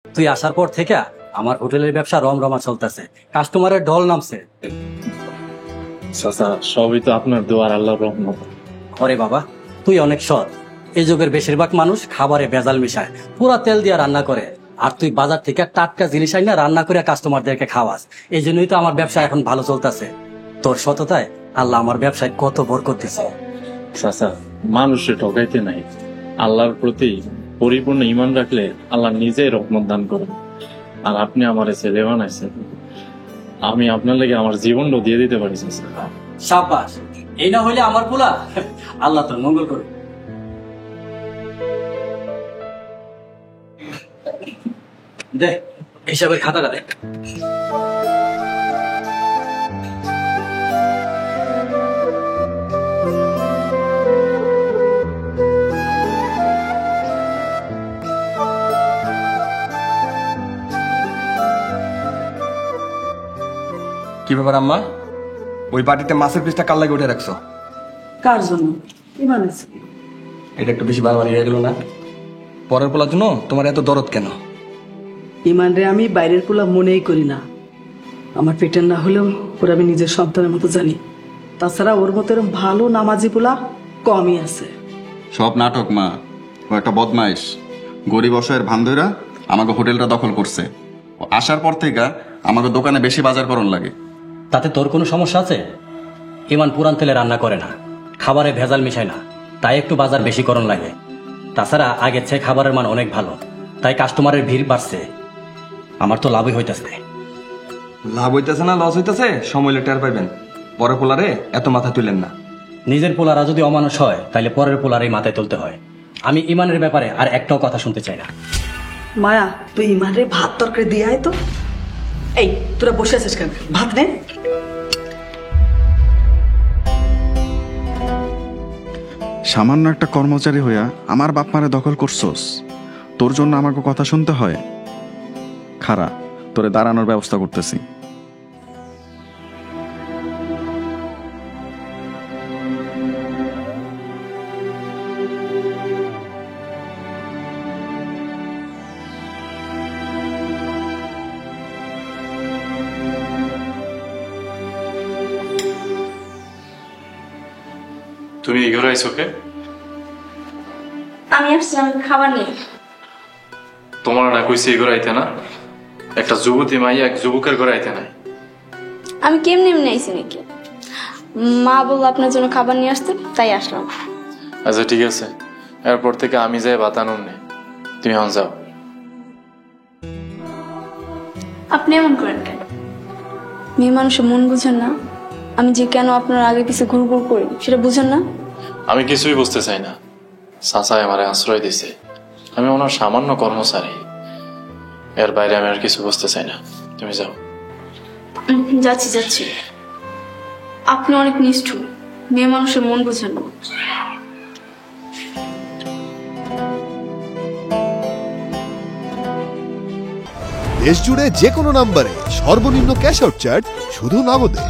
তুই আসার পর থেকে আমার হোটেলের ব্যবসা রমরমা চলতেছে, কাস্টমারের ঢল নামছে। চাচা সবই তো আপনার দোয়ার, আল্লাহর রহমত। ওরে বাবা, তুই অনেক সৎ। এই যুগের বেশিরভাগ মানুষ খাবারে ভেজাল মিশায়, পুরা তেল দিয়ে রান্না করে, আর তুই বাজার থেকে টাটকা জিনিস আইনা রান্না করে কাস্টমারদেরকে খাওয়াস। এই জন্যই তো আমার ব্যবসা এখন ভালো চলতেছে। তোর সততায় আল্লাহ আমার ব্যবসায় কত বরকত দিছে। চাচা মানুষে ঠকাইতে নাই, আল্লাহর প্রতি পরিপূর্ণ ঈমান রাখলে আল্লাহ নিজেই রহমত দান করেন। আর আপনি আমার ছেলে বানাইছেন, আমি আপনার লেগে আমার জীবনটাও দিয়ে দিতে পারি চাচা। সাব্বাস, এই না হইলে আমার পোলা। আল্লাহ তোর মঙ্গল করুন। দেখ হিসাবের খাতাটা দেখ। কি ব্যাপার আম্মা, ওই বাটিতে মাছের পিসটা কাল লাগে উঠে রাখছো? কার জন্য? কি বানাইছে? এটা একটু বেশি বাড়াবাড়ি হয়ে গেল না? পরের পোলার জন্য তোমার এত দরদ কেন? ইমান রে আমি বাইরের পোলা মনেই করি না। আমার পেটের না হলেও ওর আমি নিজের সন্তানের মতো জানি। তাছাড়া ওর মতো এরকম ভালো নামাজি পোলা কমই আছে। সব নাটক মা, ও একটা বদমাইশ। গরিব অসহায়ের ভান ধইরা আমাকে হোটেলটা দখল করছে। ও আসার পর থেকে আমাকে দোকানে বেশি বাজার করন লাগে। তাতে তোর কোনো সমস্যা আছে? ইমান পুরান তেলে রান্না করে না, খাবারে ভেজাল মিশায় না, তাই একটু বাজার বেশি করণ লাগে। তাছাড়া আগের চেয়ে খাবারের মান অনেক ভালো, তাই কাস্টমারের ভিড় বাড়ছে। আমার তো লাভই হইতেছে। লাভ হইতেছে না লস হইতেছে সময় টের পাইবেন। পরের পোলারে এত মাথা তুলেন না। নিজের পোলারা যদি অমানুষ হয় তাহলে পরের পোলারই মাথায় তুলতে হয়। আমি ইমানের ব্যাপারে আর একটাও কথা শুনতে চাই না। মায়া, তুই ইমান রে ভাত তরকারি দিয়ে আয় তো। এই তোরা বসে আছিস কেন? ভাত নে। সামান্য একটা কর্মচারী হইয়া আমার বাপ মারে দখল করছস, তোর জন্য আমাকে কথা শুনতে হয়? খারা, তোরে দাঁড়ানোর ব্যবস্থা করতেছি। তুমি এই ঘরে আইছো কে? আমি আসছিলাম খাবার নিয়ে। তোমার না কইছি এই ঘরে আইতে না? একটা যুবতী মাইয়া এক যুবকের ঘরে আইতে নাই। আমি কেমনি এমনি আইছি নাকি? মা বললো আপনার জন্য খাবার নিয়ে আসতে, তাই আসলাম। আচ্ছা ঠিক আছে, এরপর থেকে আমি যাই ভাত আনুন নে, তুমি এখন যাও। আপনি এমন করেন কেন? মেয়ে মানুষের মন বুঝেন না? আমি যে কেন আপনার আগে পিছে ঘুর ঘুর করি সেটা বুঝেন না? আমি কিছুই বুঝতে চাই না। চাচাই আমারে আশ্রয় দিছে, আমি ওনার সামান্য কর্মচারী, এর বাইরে আমি আর কিছু বুঝতে চাই না। তুমি যাও। যাচ্ছি যাচ্ছি। আপনি অনেক নিষ্ঠুর, মেয়ে মানুষের মন বুঝেন না। দেশ জুড়ে যে কোনো নম্বরে সর্বনিম্ন ক্যাশ আউট চার্জ শুধু নগদে।